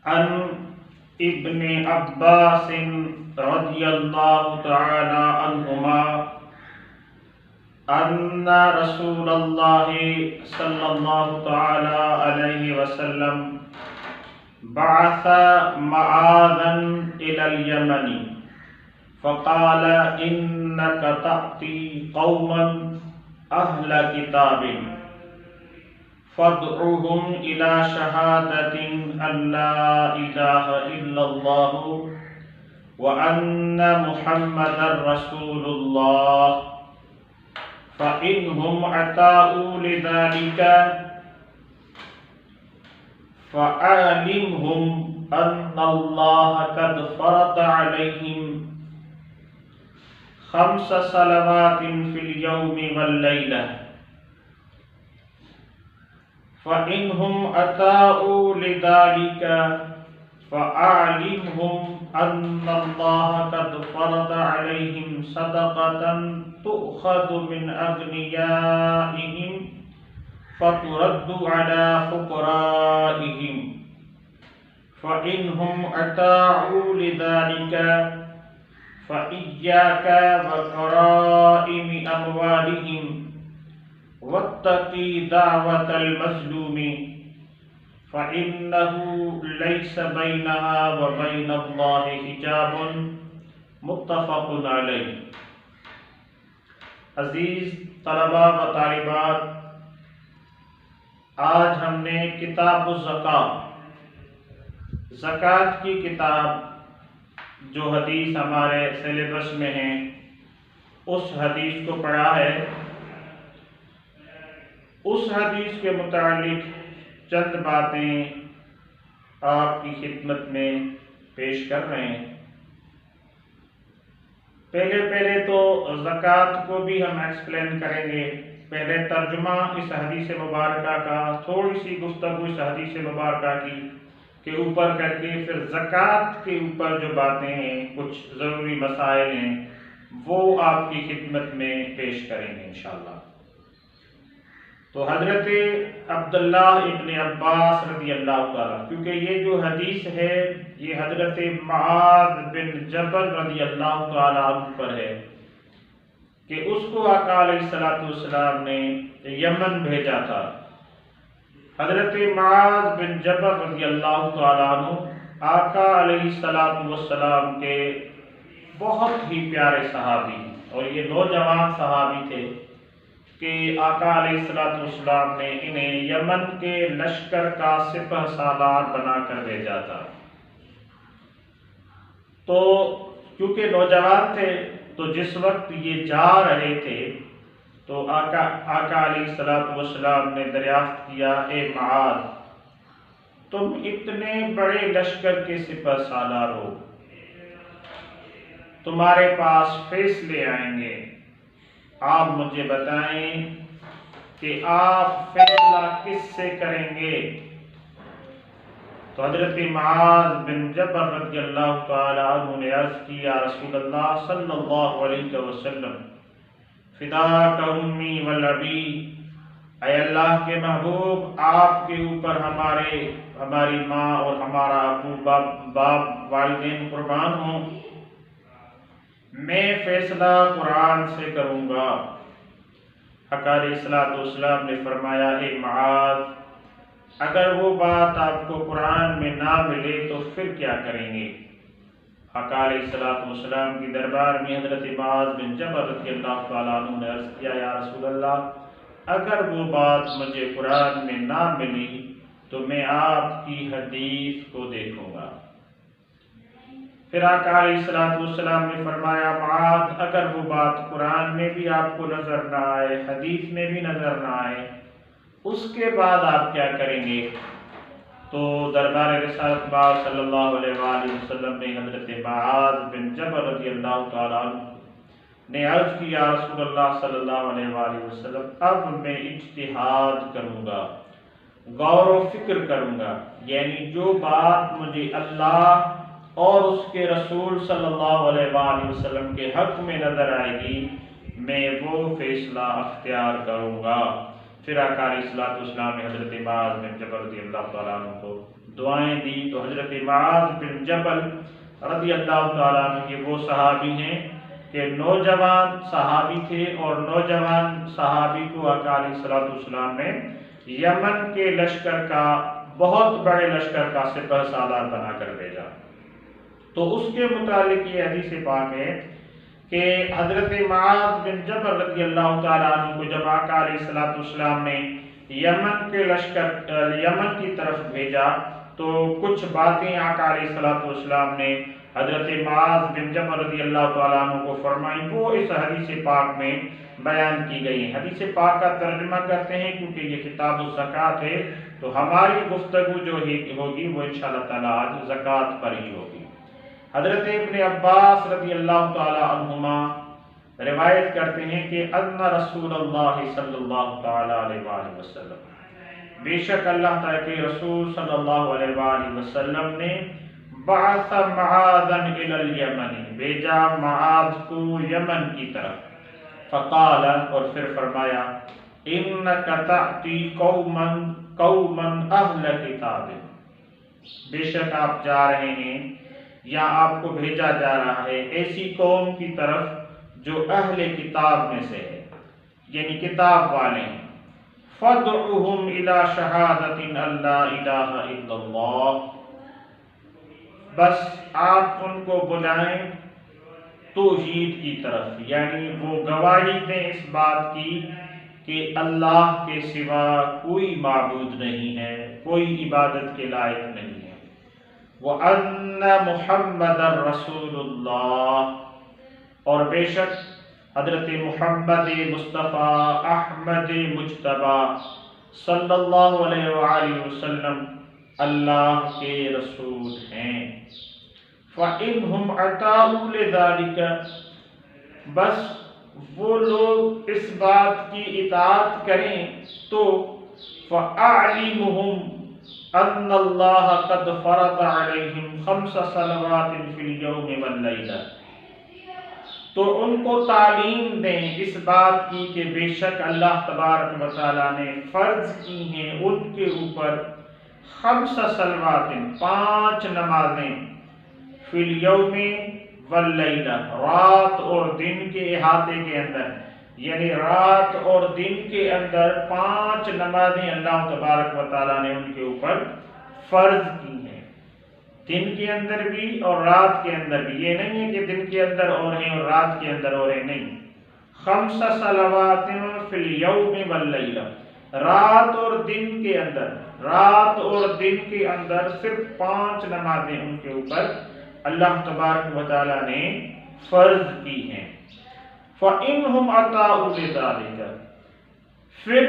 عن ابن عباس رضی اللہ تعالی عنہما ان رسول اللہ صلی اللہ تعالی علیہ وسلم بعث معاذا الى اليمن فقال انك تأتي قوما اہل کتاب فادعوهم الى شہادة ان لا الہ الا اللہ وان محمدا رسول اللہ فإنهم أتاؤوا لذلك فأعلمهم أن الله قد فرض عليهم 5 صلوات في اليوم والليلة فإنهم أتاؤوا لذلك فأعلمهم أن الله قد فرض عليهم صدقة تؤخذ من أغنيائهم فترد على فقرائهم فإنهم أطاعوا لذلك فإياك وكرائم أموالهم واتقي دعوة المظلوم فإنه ليس بينها وبين الله حجاب متفق علیہ۔ عزیز طلباء و طالبات، آج ہم نے کتاب الزکوٰۃ، زکوٰۃ کی کتاب جو حدیث ہمارے سلیبس میں ہیں اس حدیث کو پڑھا ہے۔ اس حدیث کے متعلق چند باتیں آپ کی خدمت میں پیش کر رہے ہیں۔ پہلے تو زکوٰۃ کو بھی ہم ایکسپلین کریں گے۔ پہلے ترجمہ اس حدیث مبارکہ کا، تھوڑی سی گفتگو اس حدیث مبارکہ کی کے اوپر کر کے پھر زکوٰۃ کے اوپر جو باتیں ہیں، کچھ ضروری مسائل ہیں، وہ آپ کی خدمت میں پیش کریں گے انشاءاللہ۔ تو حضرت عبداللہ ابن عباس رضی اللہ تعالیٰ، کیونکہ یہ جو حدیث ہے یہ حضرت معاذ بن جبل رضی اللہ تعالیٰ عنہ پر ہے کہ اس کو آقا علیہ السلام نے یمن بھیجا تھا۔ حضرت معاذ بن جبل رضی اللہ تعالیٰ عنہ آقا علیہ السلام کے بہت ہی پیارے صحابی، اور یہ نوجوان صحابی تھے کہ آقا علیہ السلام نے انہیں یمن کے لشکر کا سپہ سالار بنا کر بھیجا تھا۔ تو کیونکہ نوجوان تھے تو جس وقت یہ جا رہے تھے تو آقا علیہ السلام نے دریافت کیا، اے معاذ، تم اتنے بڑے لشکر کے سپہ سالار ہو، تمہارے پاس فیصلے آئیں گے، آپ مجھے بتائیں کہ آپ فیصلہ کس سے کریں گے؟ تو حضرت معاذ بن جبل رضی اللہ تعالی عنہ نے عرض کی، یا رسول اللہ صلی اللہ علیہ وسلم، فداک امی والابی، اے اللہ کے محبوب، آپ کے اوپر ہماری ماں اور ہمارا ابو باپ والدین قربان ہوں، میں فیصلہ قرآن سے کروں گا۔ حق علیہ السلام نے فرمایا، اے معاذ، اگر وہ بات آپ کو قرآن میں نہ ملے تو پھر کیا کریں گے؟ حق علیہ السلام کی دربار میں حضرت معاذ بن جبل رضی اللہ تعالیٰ عنہ نے عرض کیا، یا رسول اللہ، اگر وہ بات مجھے قرآن میں نہ ملی تو میں آپ کی حدیث کو دیکھوں گا۔ پھر آقا علیہ السلام نے فرمایا، معاذ، اگر وہ بات قرآن میں بھی آپ کو نظر نہ آئے، حدیث میں بھی نظر نہ آئے، اس کے بعد آپ کیا کریں گے؟ تو دربار رسالت بار صلی اللہ علیہ وآلہ وسلم نے حضرت معاذ بن جبل رضی اللہ تعالیٰ عنہ نے عرض کی، یا رسول اللہ صلی اللہ علیہ وآلہ وسلم، اب میں اجتہاد کروں گا، غور و فکر کروں گا، یعنی جو بات مجھے اللہ اور اس کے رسول صلی اللہ علیہ وآلہ وسلم کے حق میں نظر آئے گی، میں وہ فیصلہ اختیار کروں گا۔ پھر آقا علیہ الصلوۃ والسلام نے حضرت معاذ بن جبل رضی اللہ تعالیٰ عنہ کو دعائیں دی، تو حضرت معاذ بن جبل رضی اللہ تعالیٰ عنہ کے وہ صحابی ہیں کہ نوجوان صحابی تھے، اور نوجوان صحابی کو آقا علیہ الصلوۃ والسلام نے یمن کے لشکر کا، بہت بڑے لشکر کا سپہ سالار بنا کر بھیجا۔ تو اس کے متعلق یہ حدیث پاک ہے کہ حضرت معاذ بن جبل رضی اللہ تعالیٰ عنہ کو جب آقا علیہ الصلوۃ والسلام نے یمن کے لشکر یمن کی طرف بھیجا، تو کچھ باتیں آقا علیہ الصلوۃ والسلام نے حضرت معاذ بن جبل رضی اللہ تعالیٰ عنہ کو فرمائی، وہ اس حدیث پاک میں بیان کی گئی ہیں۔ حدیث پاک کا ترجمہ کرتے ہیں کیونکہ یہ کتاب الزکوٰۃ ہے، تو ہماری گفتگو جو ہوگی وہ انشاءاللہ تعالیٰ آج زکوٰۃ پر ہی ہوگی۔ حضرت ابن عباس رضی اللہ تعالی عنہما روایت کرتے ہیں کہ ان رسول اللہ صلی اللہ تعالی علیہ وآلہ وسلم، بے شک اللہ تعالی کے رسول صلی اللہ علیہ وآلہ وسلم نے بعث معاذا الی الیمن، بھیجا معاذ کو یمن کی طرف، فقال، اور پھر فرمایا، انک تأتی قوما اہل کتاب، بے شک آپ جا رہے ہیں یا آپ کو بھیجا جا رہا ہے ایسی قوم کی طرف جو اہل کتاب میں سے ہے، یعنی کتاب والے ہیں۔ فَادْعُهُمْ إِلَى شَهَادَةٍ أَن لَا إِلَٰهَ إِلَّا اللَّهُ، بس آپ ان کو بلائیں توحید کی طرف، یعنی وہ گواہی دیں اس بات کی کہ اللہ کے سوا کوئی معبود نہیں ہے، کوئی عبادت کے لائق نہیں ہے، وَأَنَّ مُحَمَّدًا رَسُولُ اللَّهِ، اور بے شک حضرت محمد مصطفیٰ احمد مجتبیٰ صلی اللہ علیہ وآلہ وسلم اللہ کے رسول ہیں۔ فَإِنْهُمْ أَطَاعُوا لِذَلِكَ، بس وہ لوگ اس بات کی اطاعت کریں تو فَأَعْلِمُهُمْ ان اللہ قد فرض علیہم 5 صلوات فی اليوم واللیلہ، تو ان کو تعلیم دیں اس بات کی کہ بے شک اللہ تبارک و تعالیٰ نے فرض کی ہیں ان کے اوپر 5 صلوات، 5 نمازیں، فی اليوم واللیلہ، رات اور دن کے احاطے کے اندر، یعنی رات اور دن کے اندر 5 نمازیں اللہ تبارک و تعالیٰ نے ان کے اوپر فرض کی ہیں، دن کے اندر بھی اور رات کے اندر بھی۔ یہ نہیں ہے کہ دن کے اندر اور ہیں اور رات کے اندر اور ہیں، نہیں، 5 صلوات فی اليوم واللیلہ، رات اور دن کے اندر، رات اور دن کے اندر صرف 5 نمازیں ان کے اوپر اللہ تبارک و تعالیٰ نے فرض کی ہیں۔ فَإِنْهُمْ أَطَاعُوا لِذَلِكَ، پھر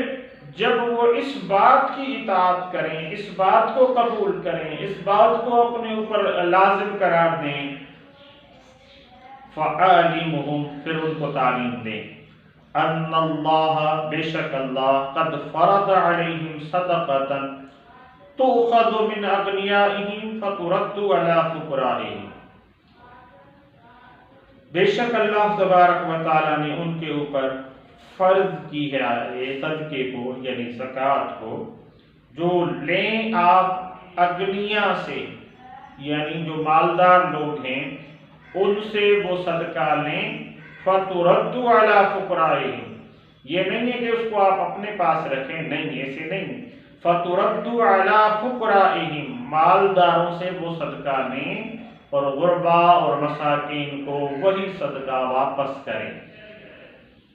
جب وہ اس بات کی اطاعت کریں، اس بات کو قبول کریں، اس بات کو اپنے اوپر لازم قرار دیں، فَعَالِمُهُمْ، پھر ان کو تعلیم دیں، أَنَّ اللَّهَ، بے شک اللہ، قد فرض علیہم صدقة تُؤْخَذُ مِنْ أَغْنِيَائِهِمْ فَتُرَدُّ عَلَى فُقَرَائِهِمْ، بے شک اللہ تبارک و تعالیٰ نے ان کے اوپر فرض کی ہے صدقے کو، یعنی زکوٰۃ کو، جو لیں آپ اغنیا سے، یعنی جو مالدار لوگ ہیں ان سے وہ صدقہ لیں، فَتُرَدُّ عَلَى فُقَرَائِهِمْ، یہ نہیں ہے کہ اس کو آپ اپنے پاس رکھیں، نہیں، ایسے نہیں، فَتُرَدُّ عَلَى فُقَرَائِهِمْ، مالداروں سے وہ صدقہ لیں اور غربا اور مساکین کو وہی صدقہ واپس کریں۔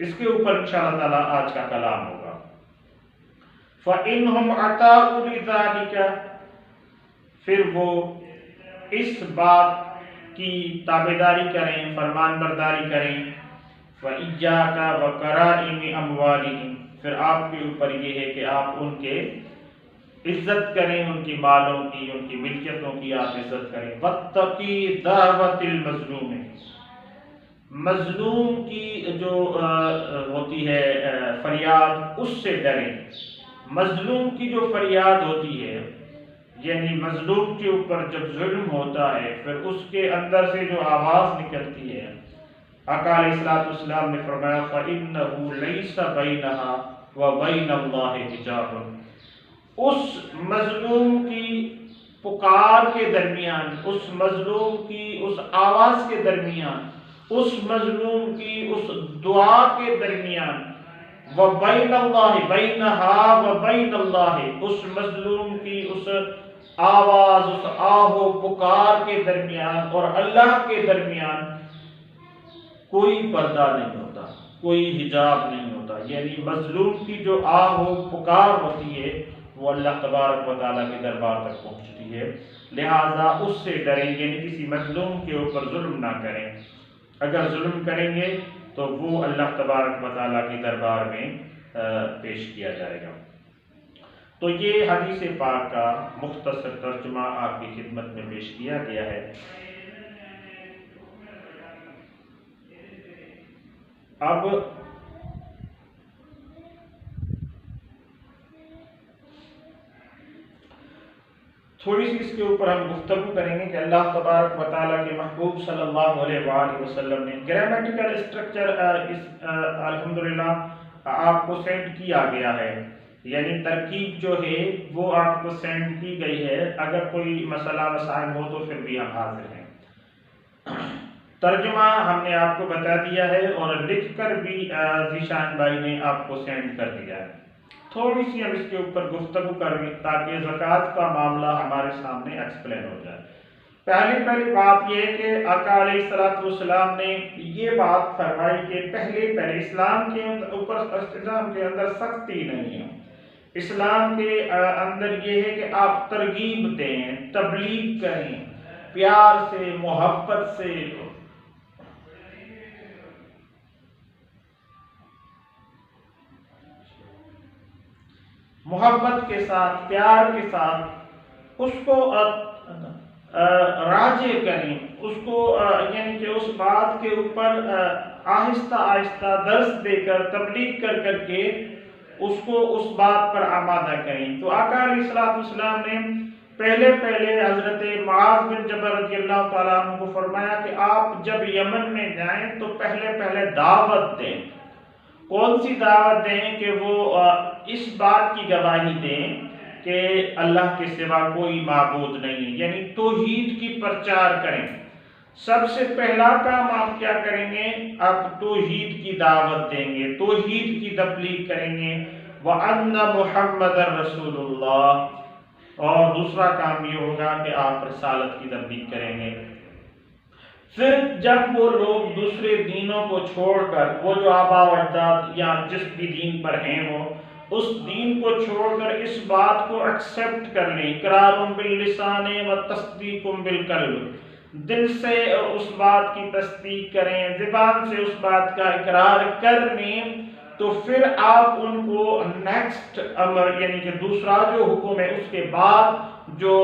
اس کے اوپر انشاءاللہ تعالیٰ آج کا کلام ہوگا۔ فَإِنْهُمْ أَطَاعُوا لِذَلِكَ، پھر وہ اس بات کی تابعداری کریں، فرمان برداری کریں، فَإِيَّاكَ وَكَرَائِمِ أَمْوَالِهِمْ، پھر آپ کے اوپر یہ ہے کہ آپ ان کے عزت کریں، ان کی مالوں کی، ان کی ملکیتوں کی آپ عزت کریں۔ وَاتَّقِي دَعْوَةِ الْمَظْلُومِ، مظلوم کی جو ہوتی ہے فریاد، اس سے ڈریں۔ مظلوم کی جو فریاد ہوتی ہے، یعنی مظلوم کے اوپر جب ظلم ہوتا ہے پھر اس کے اندر سے جو آواز نکلتی ہے، آقا علیہ الصلوۃ والسلام نے فرمایا، فَإِنَّهُ لَيْسَ بَيْنَهَا وَبَيْنَ اللَّهِ حِجَابٌ، اس مظلوم کی پکار کے درمیان، اس مظلوم کی اس آواز کے درمیان، اس مظلوم کی اس دعا کے درمیان، وَبَيْنَ اللَّهِ بَيْنَهَا وَبَيْنَ اللَّهِ، اس مظلوم کی اس آواز، اس آہ و پکار کے درمیان اور اللہ کے درمیان کوئی پردہ نہیں ہوتا، کوئی حجاب نہیں ہوتا. یعنی مظلوم کی جو آہ و پکار ہوتی ہے وہ اللہ تبارک و تعالیٰ کے دربار تک پہنچتی ہے. لہٰذا اس سے ڈریں، یعنی کسی مظلوم کے اوپر ظلم نہ کریں. اگر ظلم کریں گے تو وہ اللہ تبارک و تعالیٰ کے دربار میں پیش کیا جائے گا. تو یہ حدیث پاک کا مختصر ترجمہ آپ کی خدمت میں پیش کیا گیا ہے. اب تھوڑی سی اس کے اوپر ہم گفتگو کریں گے کہ اللہ تبارک و تعالیٰ کے محبوب صلی اللہ علیہ وآلہ وسلم نے گرامیٹیکل اسٹرکچر الحمدللہ آپ کو سینڈ کیا گیا ہے، یعنی ترکیب جو ہے وہ آپ کو سینڈ کی گئی ہے. اگر کوئی مسئلہ مسائل ہو تو پھر بھی ہم حاضر ہیں. ترجمہ ہم نے آپ کو بتا دیا ہے اور لکھ کر بھی ذیشان بھائی نے آپ کو سینڈ کر دیا ہے. تھوڑی سی ہم اس کے اوپر گفتگو کریں تاکہ زکوٰۃ کا معاملہ ہمارے سامنے ایکسپلین ہو جائے. پہلی بات یہ ہے کہ آقا علیہ الصلوۃ والسلام نے یہ بات فرمائی کہ پہلے اسلام کے اوپر، اسلام کے اندر سختی نہیں ہے. اسلام کے اندر یہ ہے کہ آپ ترغیب دیں، تبلیغ کریں، پیار سے، محبت سے. محبت کے ساتھ، پیار کے ساتھ اس کو راجع کریں، اس کو یعنی کہ اس بات کے اوپر آہستہ آہستہ درس دے کر، تبلیغ کر کر کے اس کو اس بات پر آمادہ کریں. تو آقا علیہ الصلوۃ والسلام نے پہلے حضرت معاذ بن جبل رضی اللہ تعالیٰ عنہ کو فرمایا کہ آپ جب یمن میں جائیں تو پہلے دعوت دیں. کون سی دعوت دیں؟ کہ وہ اس بات کی گواہی دیں کہ اللہ کے سوا کوئی معبود نہیں، یعنی توحید کی پرچار کریں. سب سے پہلا کام آپ کیا کریں گے؟ آپ توحید کی دعوت دیں گے، توحید کی تبلیغ کریں گے. وَأَنَّ مُحَمَّدًا رَسُولُ اللَّهِ، اور دوسرا کام یہ ہوگا کہ آپ رسالت کی تبلیغ کریں گے. پھر جب وہ لوگ دوسرے دینوں کو چھوڑ کر، وہ جو آبا و اجداد یا جس بھی دین پر ہیں وہ اس دین کو چھوڑ کر اس بات کو ایکسپٹ کر لیں، اقرار باللسان و تصدیق بالقلب، دل سے اس بات کی تصدیق کریں، زبان سے اس بات کا اقرار کر لیں، تو پھر آپ ان کو نیکسٹ امر یعنی کہ دوسرا جو حکم ہے اس کے بعد جو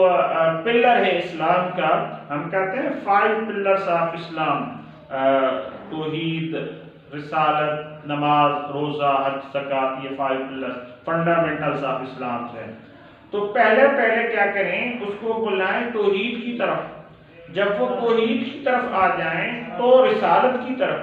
پلر ہے اسلام کا، ہم کہتے ہیں 5 پلرز آف اسلام، توحید، رسالت، نماز، روزہ، حج، زکوٰۃ، یہ 5 پلرز فنڈامنٹلز آف اسلام سے. تو پہلے کیا کریں؟ اس کو بلائیں توحید کی طرف. جب وہ توحید کی طرف آ جائیں تو رسالت کی طرف،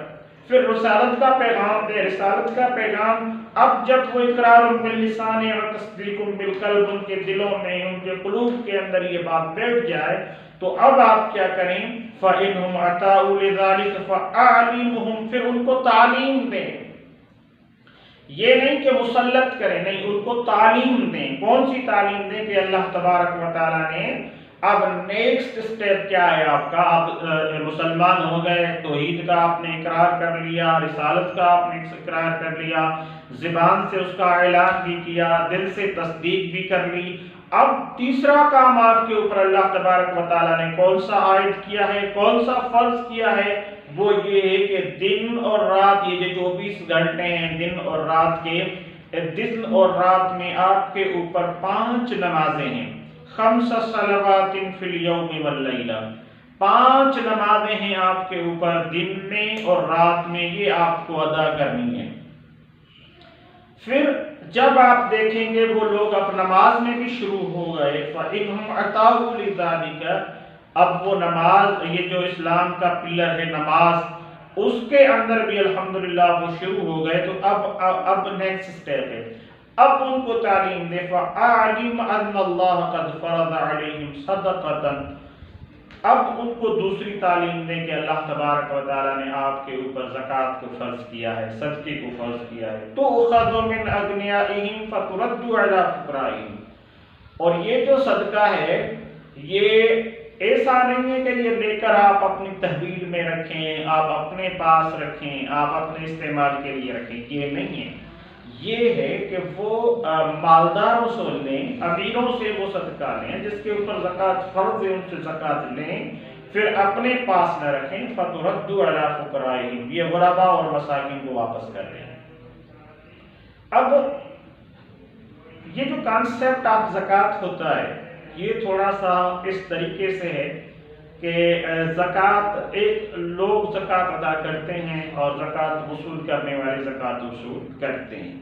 پھر رسالت کا پیغام دے. رسالت کا پیغام اب جب وہ اقرار باللسان و تصدیق بالقلب ان کے دلوں میں، ان کے قلوب کے اندر یہ بات بیٹھ جائے تو اب آپ کیا کریں؟ فَإِنْهُمْ أَتَاؤُوا لِذَلِكَ فَأَعْلِمُهُمْ، پھر ان کو تعلیم دیں. یہ نہیں کہ مسلط کریں، نہیں، ان کو تعلیم دیں. کون سی تعلیم دیں؟ کہ اللہ تبارک و تعالیٰ نے اب نیکسٹ سٹیپ کیا ہے آپ کا؟ آپ مسلمان ہو گئے، توحید کا آپ نے اقرار کر لیا، رسالت کا آپ نے اقرار کر لیا، زبان سے اس کا اعلان بھی کیا، دل سے تصدیق بھی کر لی. اب تیسرا کام آپ کے اوپر اللہ تبارک و تعالیٰ نے کون سا عائد کیا ہے، کون سا فرض کیا ہے؟ وہ یہ ہے کہ دن اور رات، یہ جو 24 گھنٹے ہیں دن اور رات کے، دن اور رات میں آپ کے اوپر 5 نمازیں ہیں. 5 صلوات فی الیوم واللیلہ، 5 نمازیں ہیں آپ کے اوپر دن میں اور رات میں، یہ آپ کو ادا کرنی ہے. پھر جب آپ دیکھیں گے وہ لوگ اب نماز میں بھی شروع ہو گئے، فَإِنْهُمْ أَتَاؤُوا لِذَلِكَ، اب وہ نماز، یہ جو اسلام کا پلر ہے نماز، اس کے اندر بھی الحمدللہ وہ شروع ہو گئے، تو اب نیکسٹ سٹیپ ہے، اب ان کو تعلیم دے فَأَعْلِمْ أَنَّ اللَّهَ قَدْ فَرَضَ عَلَيْهِمْ صَدَقَةً، اب ان کو دوسری تعلیم دیں کہ اللہ تبارک و تعالیٰ نے آپ کے اوپر زکوٰۃ کو فرض کیا ہے، صدقے کو فرض کیا ہے، تُؤْخَذُ مِنْ أَغْنِيَائِهِمْ فَتُرَدُّ عَلَىٰ فُقَرَائِهِمْ، اور یہ جو صدقہ ہے یہ ایسا نہیں ہے کہ یہ لے کر آپ اپنی تحویل میں رکھیں، آپ اپنے پاس رکھیں، آپ اپنے استعمال کے لیے رکھیں، یہ نہیں ہے، یہ ہے کہ وہ مالداروں سے لیں، امیروں سے وہ صدقہ لیں جس کے اوپر زکوٰۃ فرض ہے، ان سے زکوٰۃ لیں، پھر اپنے پاس نہ رکھیں، فَتُرَدُّ عَلَىٰ فُقَرَائِهِمْ، یہ غرباء اور مساکین کو واپس کر دیں۔ اب یہ جو کانسیپٹ آف زکوٰۃ ہوتا ہے یہ تھوڑا سا اس طریقے سے ہے کہ زکوٰۃ ایک لوگ زکوٰۃ ادا کرتے ہیں اور زکوٰۃ وصول کرنے والے زکوٰۃ وصول کرتے ہیں،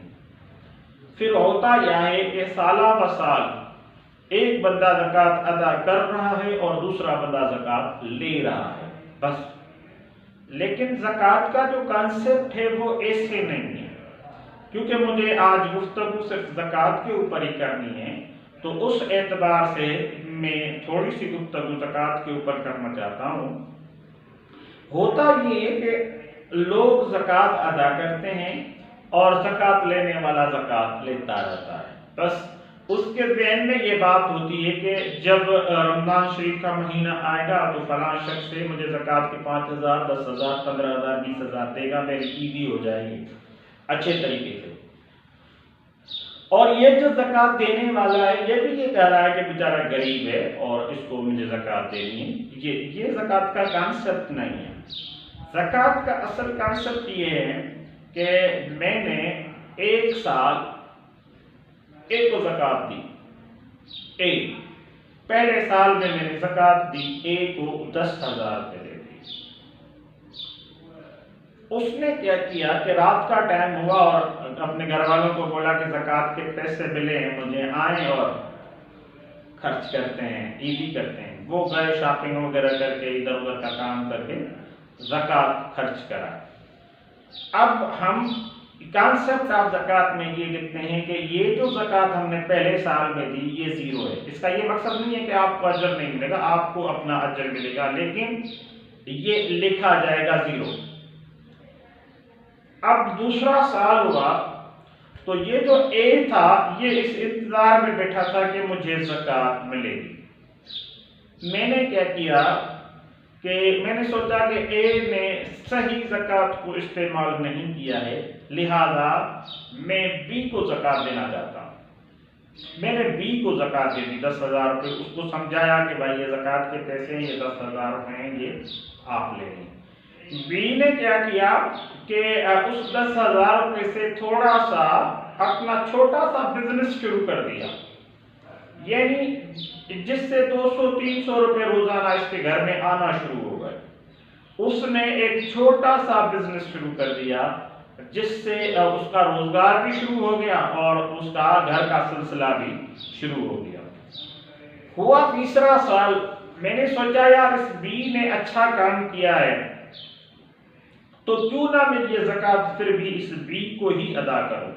پھر ہوتا یہ ہے کہ سالہ بسال ایک بندہ زکوٰۃ ادا کر رہا ہے اور دوسرا بندہ زکوٰۃ لے رہا ہے بس، لیکن زکوٰۃ کا جو کانسیپٹ ہے وہ ایسے نہیں ہے، کیونکہ مجھے آج گفتگو صرف زکوٰۃ کے اوپر ہی کرنی ہے، تو اس اعتبار سے میں تھوڑی سی گفتگو زکوٰۃ کے اوپر کرنا چاہتا ہوں۔ ہوتا یہ ہے کہ لوگ زکوٰۃ ادا کرتے ہیں اور زکوٰۃ لینے والا زکوٰۃ لیتا رہتا ہے، بس اس کے ذہن میں یہ بات ہوتی ہے کہ جب رمضان شریف کا مہینہ آئے گا تو فلاں شخص سے مجھے زکوٰۃ کے 5,000 10,000 15,000 20,000 دے گا، میری عیدی ہو جائے گی اچھے طریقے سے، اور یہ جو زکوٰۃ دینے والا ہے یہ بھی یہ کہہ رہا ہے کہ بیچارہ غریب ہے اور اس کو مجھے زکوٰۃ دینی ہے، یہ زکوٰۃ کا کانسیپٹ نہیں ہے۔ زکوٰۃ کا اصل کانسیپٹ یہ ہے کہ میں نے ایک سال ایک کو زکوٰۃ دی، پہلے سال میں نے زکوٰۃ دی، ایک کو 10,000 روپے دے دی، اس نے کیا کیا کہ رات کا ٹائم ہوا اور اپنے گھر والوں کو بولا کہ زکوٰۃ کے پیسے ملے ہیں مجھے، آئیں اور خرچ کرتے ہیں، عیدی کرتے ہیں، وہ گئے شاپنگ وغیرہ کر کے ادھر ادھر کا کام کر کے زکوٰۃ خرچ کرا۔ اب ہم کانسیپٹ آف زکوٰۃ میں یہ لکھتے ہیں کہ یہ جو زکوٰۃ ہم نے پہلے سال میں دی یہ زیرو ہے، اس کا یہ مقصد نہیں ہے کہ آپ کو اجر نہیں ملے گا، آپ کو اپنا اجر ملے گا، لیکن یہ لکھا جائے گا زیرو۔ اب دوسرا سال ہوا تو یہ جو اے تھا یہ اس انتظار میں بیٹھا تھا کہ مجھے زکوٰۃ ملے گی، میں نے کیا کیا کہ میں نے سوچا کہ اے نے صحیح زکوٰۃ کو استعمال نہیں کیا ہے، لہذا میں بی کو زکوٰۃ دینا چاہتا ہوں، میں نے بی کو زکوٰۃ دے دی 10,000 روپے، اس کو سمجھایا کہ بھائی یہ زکوٰۃ کے پیسے ہیں، یہ 10,000 روپے ہیں، یہ آپ لے لیں۔ بی نے کیا کیا کہ اس 10,000 روپے سے تھوڑا سا اپنا چھوٹا سا بزنس شروع کر دیا، یعنی جس سے 200-300 روپے روزانہ اس کے گھر میں آنا شروع ہو گئے، اس نے ایک چھوٹا سا بزنس شروع کر دیا جس سے اس کا روزگار بھی شروع ہو گیا اور اس کا گھر کا سلسلہ بھی شروع ہو گیا۔ ہوا تیسرا سال، میں نے سوچا یار اس بی نے اچھا کام کیا ہے تو کیوں نہ میں یہ زکوٰۃ پھر بھی اس بی کو ہی ادا کروں،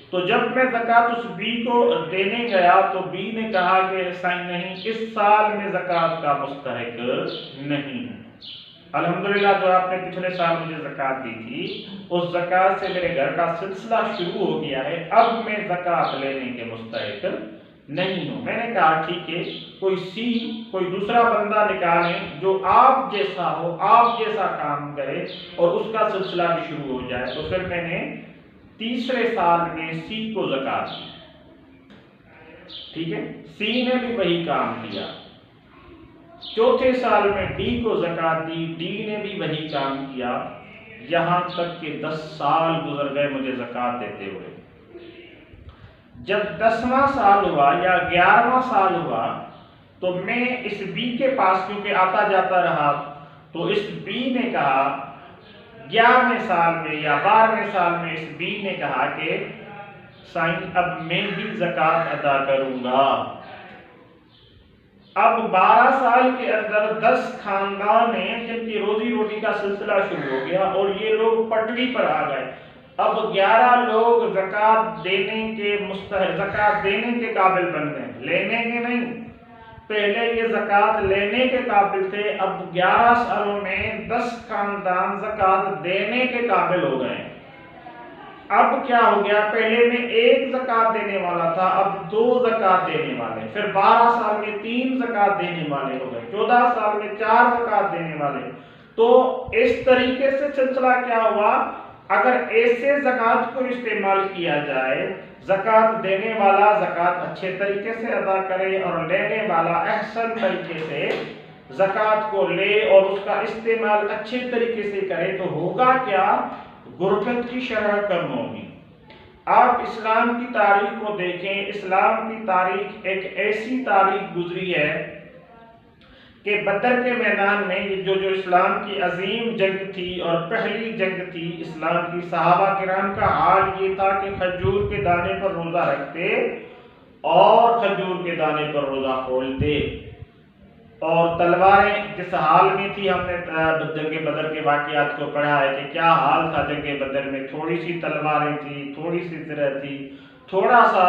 تو جب میں زکوٰۃ اس بی کو دینے گیا تو بی نے کہا کہ نہیں، اس سال میں زکوٰۃ کا مستحق نہیں ہے۔ الحمدللہ جو آپ نے پچھلے سال مجھے زکوٰۃ دی تھی اس زکوٰۃ سے میرے گھر کا سلسلہ شروع ہو گیا ہے، اب میں زکوٰۃ لینے کے مستحق نہیں ہوں۔ میں نے کہا ٹھیک ہے، کوئی دوسرا بندہ نکالیں جو آپ جیسا ہو، آپ جیسا کام کرے اور اس کا سلسلہ بھی شروع ہو جائے۔ تو پھر میں نے تیسرے سال میں سی کو زکوٰۃ دی، ٹھیک ہے، سی نے بھی وہی کام کیا۔ چوتھے سال میں ڈی کو زکوٰۃ دی، ڈی نے بھی وہی کام کیا، یہاں تک کہ 10 سال گزر گئے مجھے زکوٰۃ دیتے ہوئے۔ جب 10واں سال ہوا یا 11واں سال ہوا تو میں اس بی کے پاس کیونکہ آتا جاتا رہا تو اس بی نے کہا 11ویں سال میں یا 12ویں سال میں اس بی نے کہا کہ سائن اب میں بھی زکوٰۃ ادا کروں گا۔ اب 12 سال کے اندر 10 خاندان ہیں جن کی روزی روٹی کا سلسلہ شروع ہو گیا اور یہ لوگ پٹڑی پر آ گئے. اب 11 لوگ زکوٰۃ دینے کے قابل بن گئے, لینے کے نہیں. پہلے یہ زکوٰۃ لینے کے قابل تھے, اب 11 سالوں میں 10 خاندان زکوٰۃ دینے کے قابل ہو گئے. اب کیا ہو گیا, پہلے میں 1 زکوٰۃ دینے والا تھا, اب 2 زکوٰۃ دینے والے, پھر 12 سال میں 3 زکوٰۃ دینے والے ہو گئے, 14 سال میں 4 زکوٰۃ دینے والے. تو اس طریقے سے سلسلہ کیا ہوا, اگر ایسے زکوٰۃ کو استعمال کیا جائے, زکوٰۃ دینے والا زکوٰۃ اچھے طریقے سے ادا کرے اور لینے والا احسن طریقے سے زکوٰۃ کو لے اور اس کا استعمال اچھے طریقے سے کرے, تو ہوگا کیا, غربت کی شرح کم ہوگی. آپ اسلام کی تاریخ کو دیکھیں, اسلام کی تاریخ ایک ایسی تاریخ گزری ہے کہ بدر کے میدان میں جو اسلام کی عظیم جنگ تھی اور پہلی جنگ تھی اسلام کی, صحابہ کرام کا حال یہ تھا کہ کھجور کے دانے پر روزہ رکھتے اور کھجور کے دانے پر روزہ کھولتے, اور تلواریں جس حال میں تھی, ہم نے جنگ بدر کے واقعات کو پڑھا ہے کہ کیا حال تھا جنگ بدر میں. تھوڑی سی تلواریں تھی, تھوڑی سی زرہ تھی, تھوڑا سا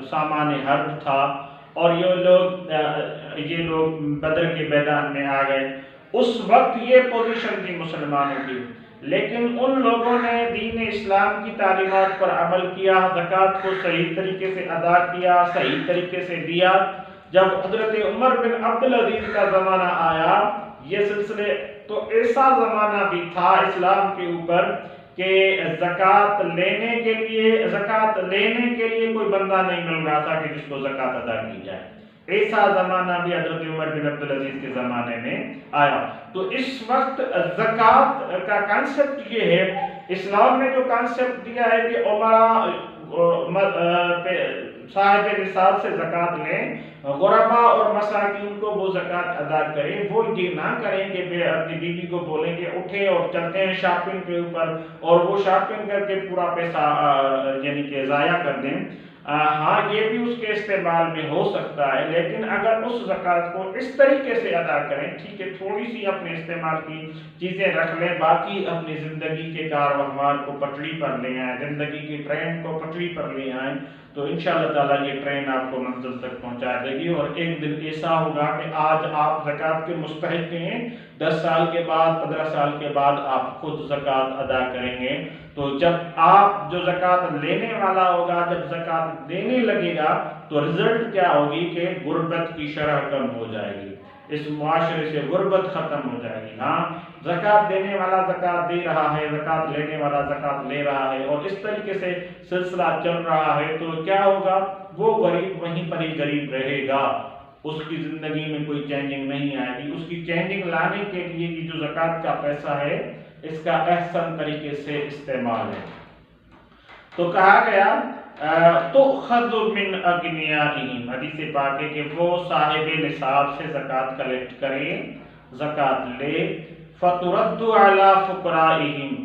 سامان حرب تھا, اور یہ لوگ بدر کے میدان میں آ گئے. اس وقت یہ پوزیشن تھی مسلمانوں کی, لیکن ان لوگوں نے دین اسلام کی تعلیمات پر عمل کیا, زکوٰۃ کو صحیح طریقے سے ادا کیا, صحیح طریقے سے دیا. جب حضرت عمر بن عبدالعزیز کا زمانہ آیا, یہ سلسلے تو ایسا زمانہ بھی تھا اسلام کے اوپر کہ زکوٰۃ لینے کے لیے کوئی بندہ نہیں مل رہا تھا کہ جس کو زکوٰۃ ادا کی جائے. ایسا زمانہ بھی حضرت عمر بن عبدالعزیز کے زمانے میں آیا. تو اس وقت زکوٰۃ کا کانسیپٹ یہ ہے, اسلام نے جو کانسیپٹ دیا ہے کہ صاحب نصاب سے زکوٰۃ لیں, غرباء اور مساکین کو وہ زکوٰۃ ادا کریں. وہ یہ نہ کریں کہ اپنی بیوی کو بولیں کہ اٹھیں اور چلتے ہیں شاپنگ کے اوپر, اور وہ شاپنگ کر کے پورا پیسہ یعنی کہ ضائع کر دیں. ہاں یہ بھی اس کے استعمال میں ہو سکتا ہے, لیکن اگر اس زکوٰۃ کو اس طریقے سے ادا کریں, ٹھیک ہے تھوڑی سی اپنے استعمال کی چیزیں رکھ لیں, باقی اپنی زندگی کے کار و احوال کو پٹری پر لے آئیں, زندگی کی ٹرین کو پٹری پر لے آئیں, تو انشاءاللہ تعالیٰ یہ ٹرین آپ کو منزل تک پہنچا دے گی. اور ایک دن ایسا ہوگا کہ آج آپ زکوٰۃ کے مستحق ہیں, 10 سال کے بعد 15 سال کے بعد آپ خود زکوٰۃ ادا کریں گے. تو جب آپ جو زکوٰۃ لینے والا ہوگا, جب زکوٰۃ دینے لگے گا, تو رزلٹ کیا ہوگی کہ غربت کی شرح کم ہو جائے گی, اس معاشرے سے غربت ختم ہو جائے گی. ہاں زکوٰۃ دینے والا زکوٰۃ دے رہا ہے, زکوٰۃ لینے والا زکوٰۃ لے رہا ہے, اور اس طریقے سے سلسلہ چل رہا ہے, تو کیا ہوگا, وہ غریب وہیں پر ہی غریب رہے گا, اس کی زندگی میں کوئی چینجنگ نہیں آئے گی. اس کی چینجنگ لانے کے لیے یہ جو زکوٰۃ کا پیسہ ہے اس کا احسن طریقے سے استعمال ہے. تو کہا گیا تؤخذ من اغنیائہم, حدیث پاک ہے کہ وہ صاحب نصاب سے زکوٰۃ کلیکٹ کریں, زکوٰۃ لے, فترد علی فقرائہم,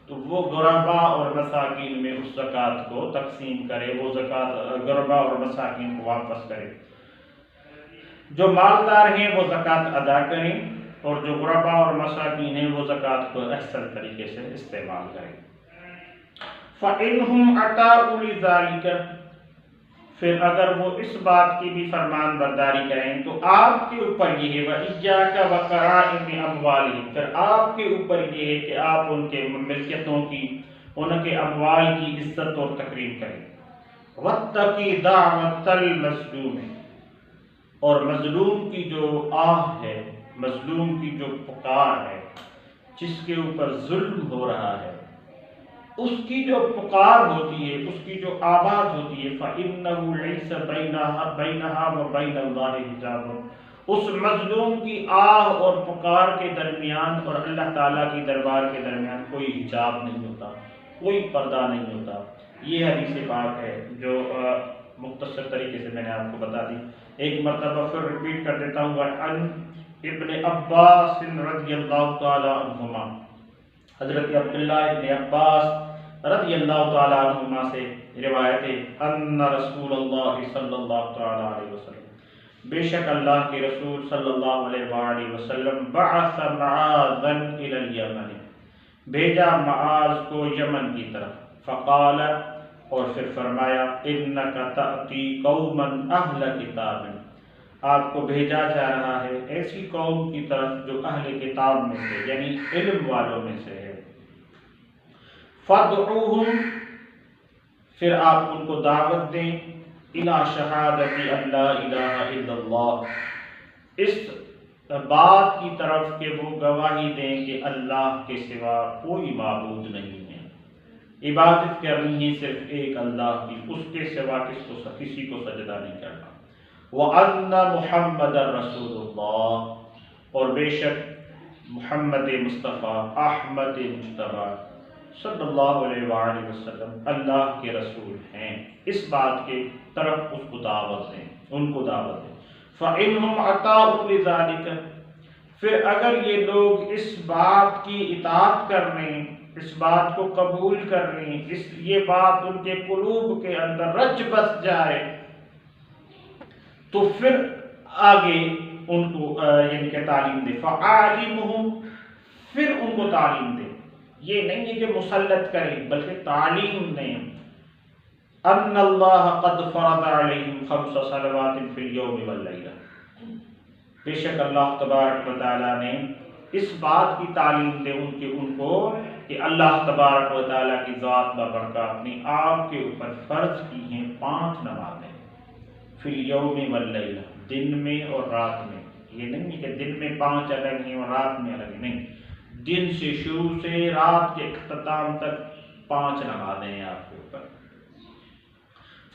تو وہ غرباء اور مساکین میں اس زکوٰۃ کو تقسیم کرے, وہ زکوٰۃ غرباء اور مساکین کو واپس کرے. جو مالدار ہیں وہ زکوٰۃ ادا کریں, اور جو غرباء اور مساکین ہیں وہ زکوٰۃ کو احسن طریقے سے استعمال کریں. فَإِنْهُمْ أَطَاعُوا لِذَلِكَ, پھر اگر وہ اس بات کی بھی فرمان برداری کریں تو آپ کے اوپر یہ ہے, وَإِيَّاكَ وَكَرَائِمِ أَمْوَالِهِمْ, پھر آپ کے اوپر یہ ہے کہ آپ ان کے ملکیتوں کی, ان کے اموال کی عزت اور تکریم کریں. وَاتَّقِ دَعْوَةَ الْمَظْلُومِ, اور مظلوم کی جو آہ ہے, مظلوم کی جو پکار ہے, جس کے اوپر ظلم ہو رہا ہے, اس کی جو پکار ہوتی ہے, اس کی جو آواز ہوتی ہے, فَإِنَّهُ لَيْسَ بَيْنَهَا وَبَيْنَ اللَّهِ حِجَابٌ, اس مظلوم کی آہ اور پکار کے درمیان اور اللہ تعالیٰ کی دربار کے درمیان کوئی حجاب نہیں ہوتا, کوئی پردہ نہیں ہوتا. یہ حدیث پاک ہے جو مختصر طریقے سے میں نے آپ کو بتا دی. ایک مرتبہ پھر ریپیٹ کر دیتا ہوں. عن ابن عباس رضی اللہ تعالی عنہما, حضرت عبداللہ ابن عباس رضی اللہ تعالی عنہما سے روایت ہے, ان رسول اللہ صلی اللہ تعالی علیہ وسلم, بے شک اللہ کے رسول صلی اللہ علیہ وآلہ وسلم بعث معاذا الی الیمن، بھیجا معاذ کو یمن کی طرف، فقال، اور پھر فرمایا، انک تأتی قوما اہل کتاب، آپ کو بھیجا جا رہا ہے ایسی قوم کی طرف جو اہل کتاب میں سے یعنی علم والوں میں سے ہے، فادعوہم، پھر آپ ان کو دعوت دیں، الی شہادت ان لا الہ الا اللہ، اس بات کی طرف کہ وہ گواہی دیں کہ اللہ کے سوا کوئی معبود نہیں ہے، عبادت کرنی ہے صرف ایک اللہ کی، اس کے سوا کسی کو سجدہ نہیں کرنا، وَأَنَّ مُحَمَّدًا رَسُولُ اللَّهِ، اور بے شک محمد مصطفیٰ احمد مجتبیٰ صلی اللہ علیہ وآلہ وسلم اللہ کے رسول ہیں، اس بات کے طرف اس کو دعوت دیں، ان کو دعوت دیں۔ فَإِنْهُمْ أَطَاعُوا لِذَلِكَ، پھر اگر یہ لوگ اس بات کی اطاعت کر لیں، اس بات کو قبول کر لیں، یہ بات ان کے قلوب کے اندر رچ بس جائے، تو پھر آگے ان کو یعنی کہ تعلیم دے، فَعَالِمُهُمْ، پھر ان کو تعلیم دے، یہ نہیں ہے کہ مسلط کریں بلکہ تعلیم دیں، ان اللہ قد فرض علیہم 5 صلوات فی اليوم واللیلہ، بے شک اللہ تبارک و تعالیٰ نے اس بات کی تعلیم دے ان کو کہ اللہ تبارک و تعالیٰ کی ذات بابرکات نے آپ کے اوپر فرض کی ہیں 5 نمازیں، فی الیوم واللیلہ، دن میں اور رات میں، یہ نہیں ہے کہ دن میں 5 الگ ہیں اور رات میں الگ، نہیں، دن سے شروع سے رات کے اختتام تک 5 نمازیں ہیں آپ کے اوپر۔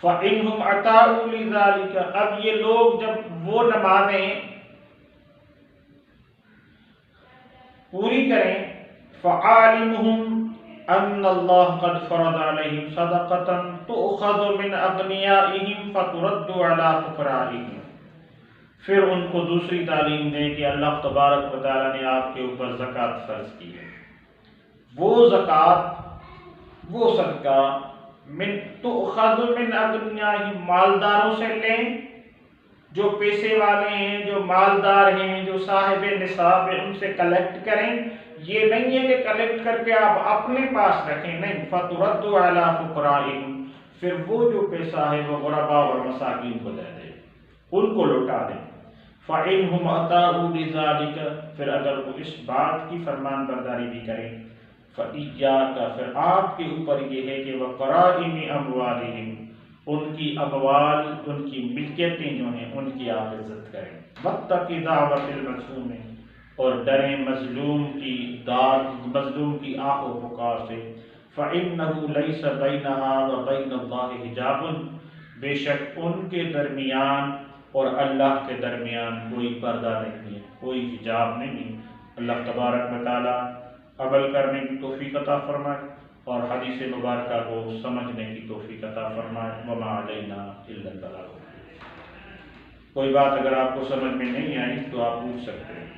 فَإِنْهُمْ أَطَاعُوا لِذَلِكَ، اب یہ لوگ جب وہ نمازیں پوری کریں، فَعَالِمُهُمْ أَنَّ اللَّهَ قَدْ فَرَضَ عَلَيْهِمْ صَدَقَةً تُؤْخَذُ مِنْ أَغْنِيَائِهِمْ فَتُرَدُّ عَلَى فُقَرَائِهِمْ، پھر ان کو دوسری تعلیم دیں کہ اللہ تبارک و تعالیٰ نے آپ کے اوپر زکوٰۃ فرض کی ہے، وہ زکوٰۃ، وہ صدقہ، تؤخذ من اغنیائہم، مالداروں سے لیں، جو پیسے والے ہیں، جو مالدار ہیں، جو صاحب نصاب ہیں، ان سے کلیکٹ کریں، یہ نہیں ہے کہ کلیکٹ کر کے آپ اپنے پاس رکھیں، نہیں، فَتُرَدُّ عَلَى فُقَرَائِهِمْ، پھر وہ جو پیسہ ہے وہ غرباء اور مساکین کو دے دیں، ان کو لوٹا دیں۔ فَإِنْهُمْ أَطَاعُوا لِذَلِكَ، پھر اگر وہ اس بات کی فرمان برداری بھی کریں، فَإِيَّاكَ، پھر آپ کے اوپر یہ ہے کہ وَقَرَائِمِ أَمْوَالِهِمْ، ان کی اموال، ان کی ملکیتیں جو ہیں ان کی آپ عزت کریں، وَاتَّقِ دَعْوَةَ الْمَظْلُومِ، اور ڈریں مظلوم کی مظلوم کی آہ و پکار سے، فَإِنَّهُ لَيْسَ بَيْنَهَا وَبَيْنَ اللَّهِ حِجَابٌ، بے شک ان کے درمیان اور اللہ کے درمیان کوئی پردہ نہیں ہے، کوئی حجاب نہیں ہے۔ اللہ تبارک و تعالیٰ عمل کرنے کی توفیق عطا فرمائے اور حدیث مبارکہ کو سمجھنے کی توفیق عطا فرمائے، وما علینا الا البلاغ۔ کوئی بات اگر آپ کو سمجھ میں نہیں آئی تو آپ پوچھ سکتے ہیں۔